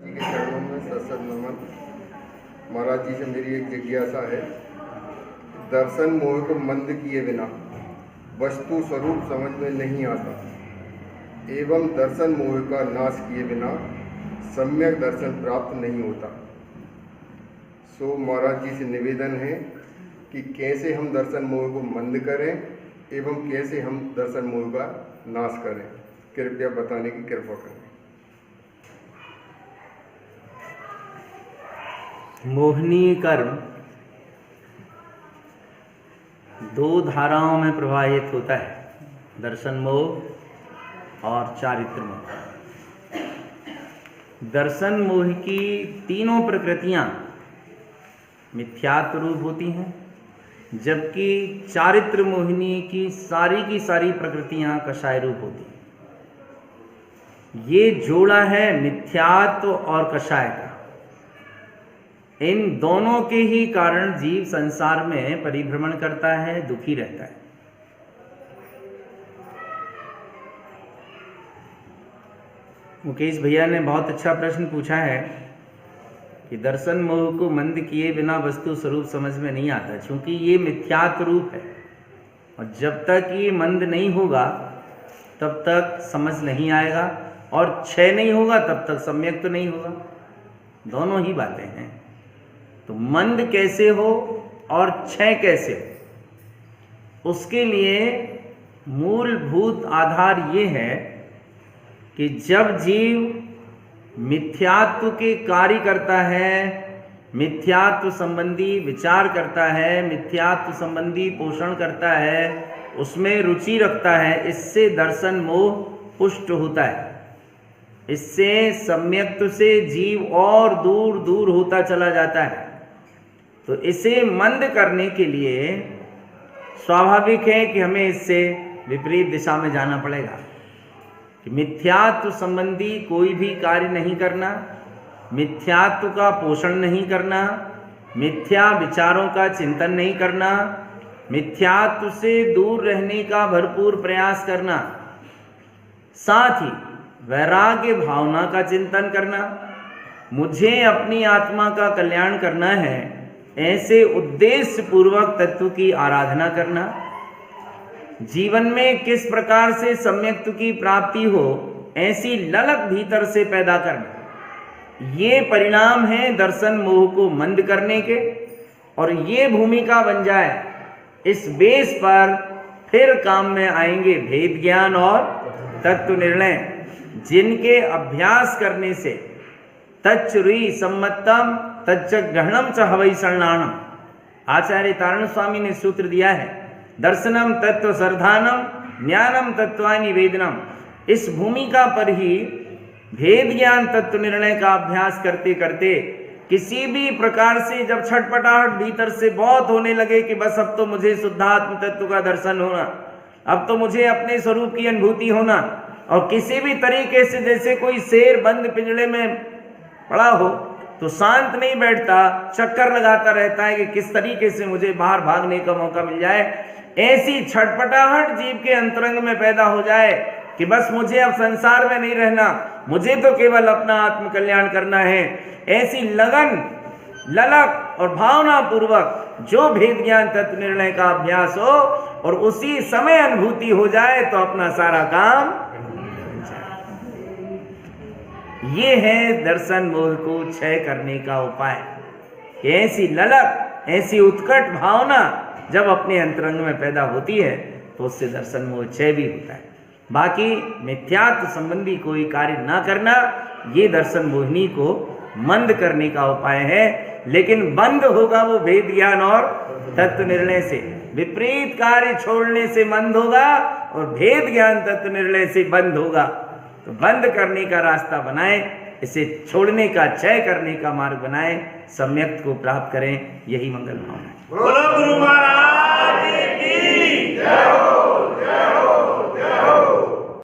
जी के चरणों में सत्सत नमन। महाराज जी से मेरी एक जिज्ञासा है। दर्शन मोह को मंद किए बिना वस्तु स्वरूप समझ में नहीं आता एवं दर्शन मोह का नाश किए बिना सम्यक दर्शन प्राप्त नहीं होता। सो महाराज जी से निवेदन है कि कैसे हम दर्शन मोह को मंद करें एवं कैसे हम दर्शन मोह का नाश करें, कृपया बताने की कृपा करें। मोहनीय कर्म दो धाराओं में प्रवाहित होता है, दर्शन मोह और चारित्र मोह। दर्शन मोह की तीनों प्रकृतियां मिथ्यात्व रूप होती हैं, जबकि चारित्र मोहिनी की सारी प्रकृतियां कषाय रूप होती हैं। ये जोड़ा है मिथ्यात्व और कषाय का। इन दोनों के ही कारण जीव संसार में परिभ्रमण करता है, दुखी रहता है। मुकेश भैया ने बहुत अच्छा प्रश्न पूछा है कि दर्शन मोह को मंद किए बिना वस्तु स्वरूप समझ में नहीं आता, क्योंकि ये मिथ्यात्व रूप है और जब तक ये मंद नहीं होगा तब तक समझ नहीं आएगा, और क्षय नहीं होगा तब तक सम्यक तो नहीं होगा। दोनों ही बातें हैं। तो मंद कैसे हो और क्षय कैसे हो, उसके लिए मूलभूत आधार ये है कि जब जीव मिथ्यात्व के कार्य करता है, मिथ्यात्व संबंधी विचार करता है, मिथ्यात्व संबंधी पोषण करता है, उसमें रुचि रखता है, इससे दर्शन मोह पुष्ट होता है। इससे सम्यक्त्व से जीव और दूर दूर होता चला जाता है। तो इसे मंद करने के लिए स्वाभाविक है कि हमें इससे विपरीत दिशा में जाना पड़ेगा कि मिथ्यात्व संबंधी कोई भी कार्य नहीं करना, मिथ्यात्व का पोषण नहीं करना, मिथ्या विचारों का चिंतन नहीं करना, मिथ्यात्व से दूर रहने का भरपूर प्रयास करना, साथ ही वैराग्य भावना का चिंतन करना। मुझे अपनी आत्मा का कल्याण करना है, ऐसे उद्देश्य पूर्वक तत्व की आराधना करना। जीवन में किस प्रकार से सम्यक्त्व की प्राप्ति हो, ऐसी ललक भीतर से पैदा करना, ये परिणाम है दर्शन मोह को मंद करने के। और ये भूमिका बन जाए, इस बेस पर फिर काम में आएंगे भेद ज्ञान और तत्व निर्णय, जिनके अभ्यास करने से तच्चुरी सम्मतम तच्च ग्रहणम च हवै शरणाणम। आचार्य तारण स्वामी ने सूत्र दिया है, दर्शनम तत्व सर्धानम ज्ञानम तत्वानि वेदनम। इस भूमिका पर ही भेद ज्ञान तत्व निर्णय का अभ्यास करते करते किसी भी प्रकार से जब छटपटाहट भीतर से बहुत होने लगे कि बस अब तो मुझे शुद्धात्म तत्व का दर्शन होना, अब तो मुझे अपने स्वरूप की अनुभूति होना, और किसी भी तरीके से जैसे कोई शेर बंद पिंजड़े में पड़ा हो तो शांत नहीं बैठता, चक्कर लगाता रहता है कि किस तरीके से मुझे बाहर भागने का मौका मिल जाए। ऐसी छटपटाहट जीव के अंतरंग में पैदा हो जाए कि बस मुझे अब संसार में नहीं रहना, मुझे तो केवल अपना आत्म कल्याण करना है। ऐसी लगन, ललक और भावना पूर्वक जो भेद ज्ञान तत्व निर्णय का अभ्यास हो और उसी समय अनुभूति हो जाए तो अपना सारा काम। ये है दर्शन मोह को क्षय करने का उपाय। ऐसी ललक, ऐसी उत्कट भावना जब अपने अंतरंग में पैदा होती है तो उससे दर्शन मोह क्षय भी होता है। बाकी मिथ्यात्व संबंधी कोई कार्य ना करना, ये दर्शन मोहिनी को मंद करने का उपाय है। लेकिन बंद होगा वो भेद ज्ञान और तत्व निर्णय से। विपरीत कार्य छोड़ने से मंद होगा और भेद ज्ञान तत्व निर्णय से बंद होगा। तो बंद करने का रास्ता बनाएं, इसे छोड़ने का, क्षय करने का मार्ग बनाएं, सम्यक्त्व को प्राप्त करें। यही मंगल भावना है। बोलो गुरु महाराज की जय हो।